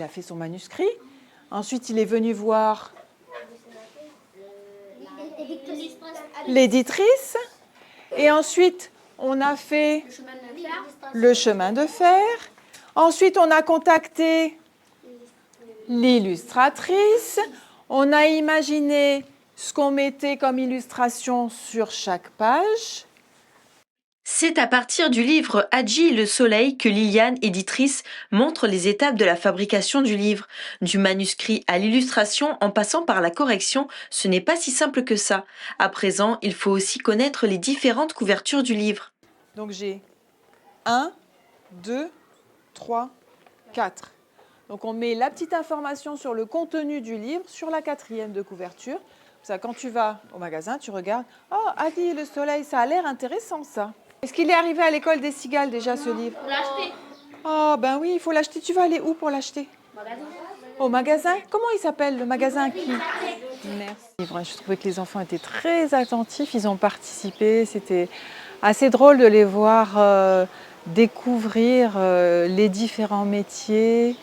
Il a fait son manuscrit. Ensuite, il est venu voir l'éditrice. Et ensuite, on a fait le chemin de fer. Ensuite, on a contacté l'illustratrice. On a imaginé ce qu'on mettait comme illustration sur chaque page. C'est à partir du livre Hadji et le soleil que Liliane, éditrice, montre les étapes de la fabrication du livre. Du manuscrit à l'illustration en passant par la correction, ce n'est pas si simple que ça. À présent, il faut aussi connaître les différentes couvertures du livre. Donc j'ai 1, 2, 3, 4. Donc on met la petite information sur le contenu du livre sur la 4e de couverture. Ça, quand tu vas au magasin, tu regardes. Oh, Hadji et le soleil, ça a l'air intéressant ça. Est-ce qu'il est arrivé à l'école des cigales déjà ce livre? Faut l'acheter. Oh ben oui, il faut l'acheter. Tu vas aller où pour l'acheter? Au magasin. Comment il s'appelle le magasin qui? Merci. Je trouvais que les enfants étaient très attentifs. Ils ont participé. C'était assez drôle de les voir découvrir les différents métiers,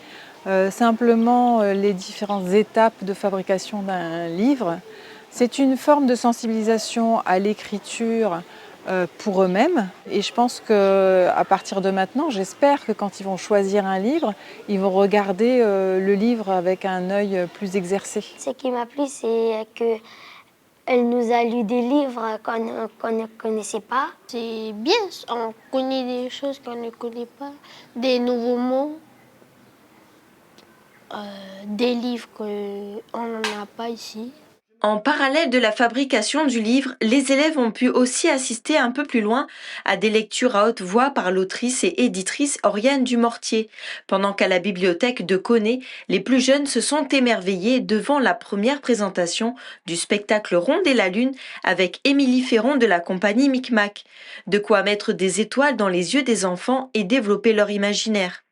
simplement les différentes étapes de fabrication d'un livre. C'est une forme de sensibilisation à l'écriture pour eux-mêmes. Et je pense qu'à partir de maintenant, j'espère que quand ils vont choisir un livre, ils vont regarder le livre avec un œil plus exercé. Ce qui m'a plu, c'est qu'elle nous a lu des livres qu'on ne connaissait pas. C'est bien, on connaît des choses qu'on ne connaît pas, des nouveaux mots, des livres qu'on n'en a pas ici. En parallèle de la fabrication du livre, les élèves ont pu aussi assister un peu plus loin à des lectures à haute voix par l'autrice et éditrice Oriane Dumortier. Pendant qu'à la bibliothèque de Coné, les plus jeunes se sont émerveillés devant la première présentation du spectacle Ronde et la Lune avec Émilie Ferron de la compagnie Micmac. De quoi mettre des étoiles dans les yeux des enfants et développer leur imaginaire.